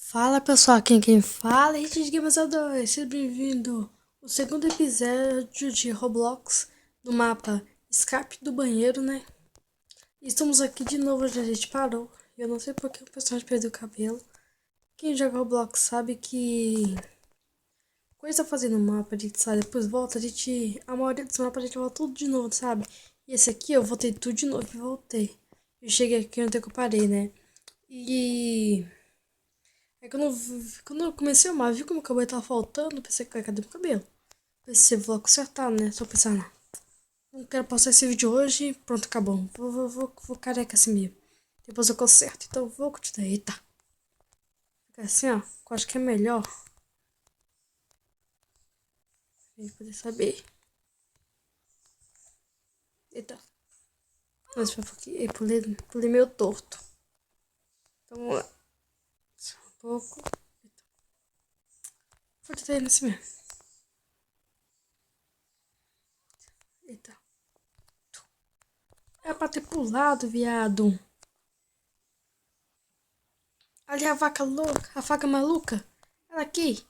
Fala pessoal, quem fala é Richard Gamerzador, seja bem-vindo ao segundo episódio de Roblox do mapa Escape do Banheiro, né? Estamos aqui de novo, onde a gente parou. Eu não sei porque o personagem perdeu o cabelo. Quem joga Roblox sabe que coisa fazendo mapa, a gente sai, depois volta, a maioria dos mapas a gente volta tudo de novo, sabe? E esse aqui eu voltei tudo de novo e voltei. Eu cheguei aqui onde eu parei, né? E é que quando eu comecei a amar, vi como o cabelo tava faltando, pensei, cadê meu cabelo? Pensei, vou consertar, né? Só pensar, não quero passar esse vídeo hoje, pronto, acabou. Vou careca assim mesmo. Depois eu conserto, então vou continuar. Eita. Fica assim, ó, que eu acho que é melhor. Pra gente poder saber. Eita. Mas foi porque eu pulei meio torto. Então vamos lá. Só um pouco. Eita. Vou tentar ir nesse mesmo. Eita. É pra ter pulado, viado. Ali a vaca louca, a vaca maluca. Ela aqui.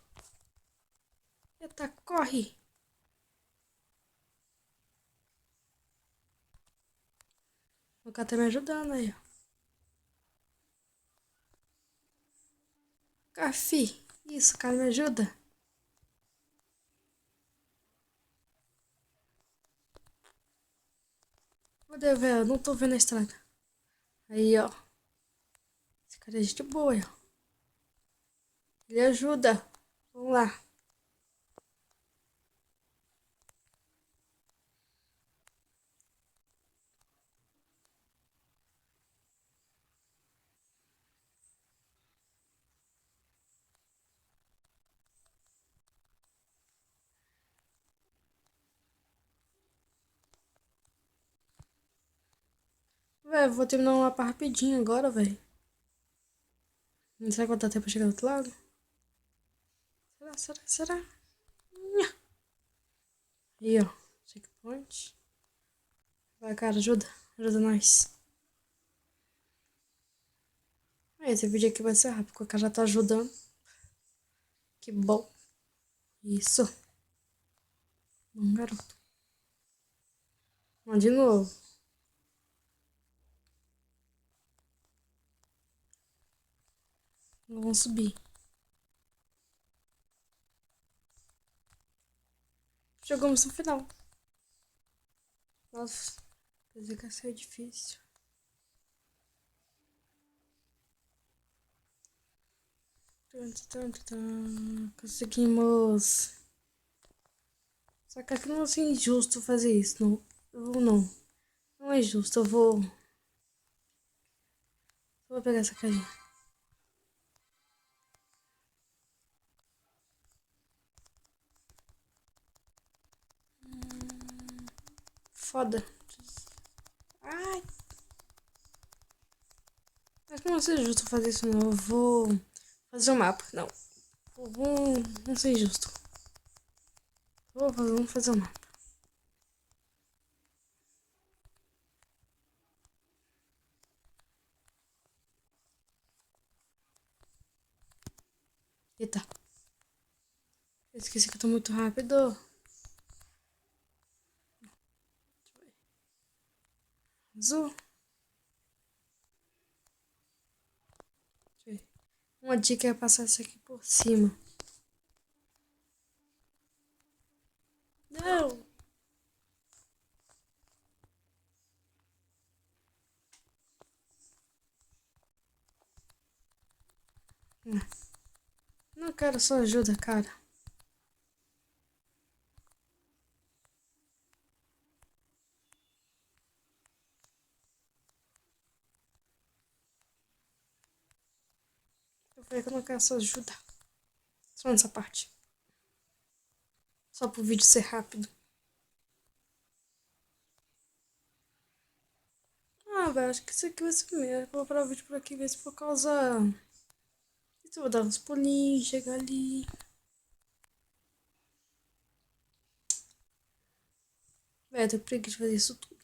Eita, corre. O cara tá me ajudando aí, ó. Cafi. Isso, cara, me ajuda. Cadê, velho? Não tô vendo a estrada. Aí, ó. Esse cara é gente boa, ó. Ele ajuda. Vamos lá. Velho, vou terminar um mapa rapidinho agora, velho. Não será que vai dar tempo pra chegar do outro lado? Será? Nha. Aí, ó. Checkpoint. Vai, cara, ajuda. Ajuda nós. Aí, esse vídeo aqui vai ser rápido, porque o cara já tá ajudando. Que bom. Isso. Bom, garoto. Vamos de novo. Vamos subir. Chegamos no final. Nossa, pensei que ia ser difícil. Conseguimos. Só que aqui não é injusto fazer isso. Não, não. Não é justo. Eu vou pegar essa carinha. Foda. Ai. Mas não vai ser justo fazer isso, não. Eu vou fazer um mapa. Não. Não ser justo. Vamos fazer um mapa. Eita. Eu esqueci que eu tô muito rápido. Azul. Uma dica é passar isso aqui por cima. Não. Não quero sua ajuda, cara. Eu falei que eu não quero sua ajuda. Só nessa parte. Só pro vídeo ser rápido. Ah, velho, acho que isso aqui vai ser mesmo. Vou parar o vídeo por aqui mesmo por causa. Eu vou dar uns pulinhos, chegar ali. Velho, eu tô preguiça de fazer isso tudo.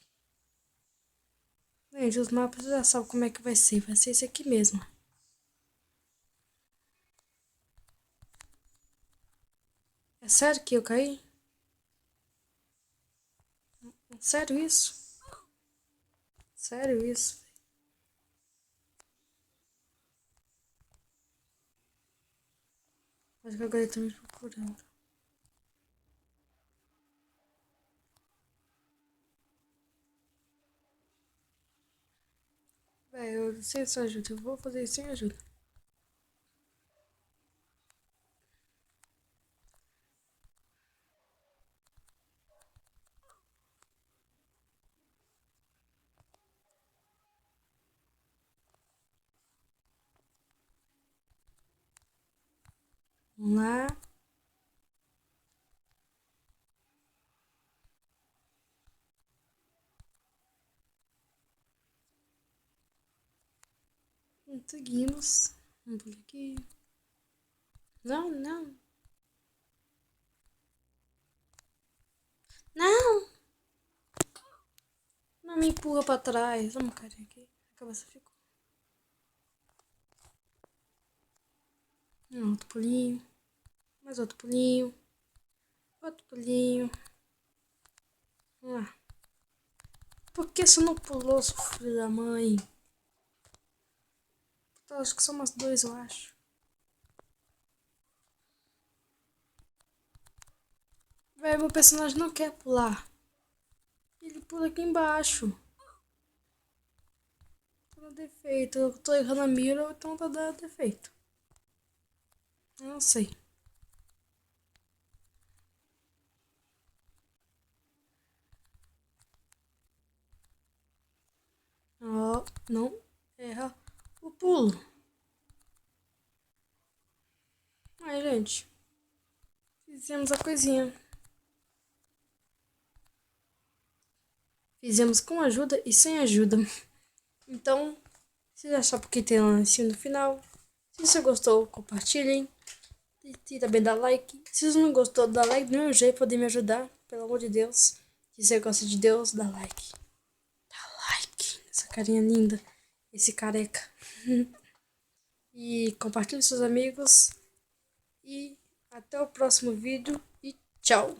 Gente, os mapas já sabem como é que vai ser. Vai ser esse aqui mesmo. É sério que eu caí? Sério isso? Sério isso? Acho que agora ele tá me procurando. Véi, eu sem sua ajuda. Eu vou fazer isso sem ajuda. Vamos lá. Seguimos. Vamos por aqui. Não, não. Não! Não me empurra pra trás. Vamos, carinha, aqui. A cabeça ficou. Outro pulinho. Mais outro pulinho. Outro pulinho. Vamos lá. Por que você não pulou, seu filho da mãe? Eu acho que são umas dois, eu acho. Véi, meu personagem não quer pular. Ele pula aqui embaixo. Tá dando defeito. Eu tô errando a mira, então tá dando defeito. Eu não sei. Ó, não erra o pulo. Aí, gente. Fizemos a coisinha. Fizemos com ajuda e sem ajuda. Então, se achar porque tem lanchinho no final. Se você gostou, compartilhem. E também dá like. Se você não gostou, dá like do meu jeito, poder me ajudar. Pelo amor de Deus. Se você gosta de Deus, dá like. Dá like. Essa carinha linda. Esse careca. E compartilhe com seus amigos. E até o próximo vídeo. E tchau.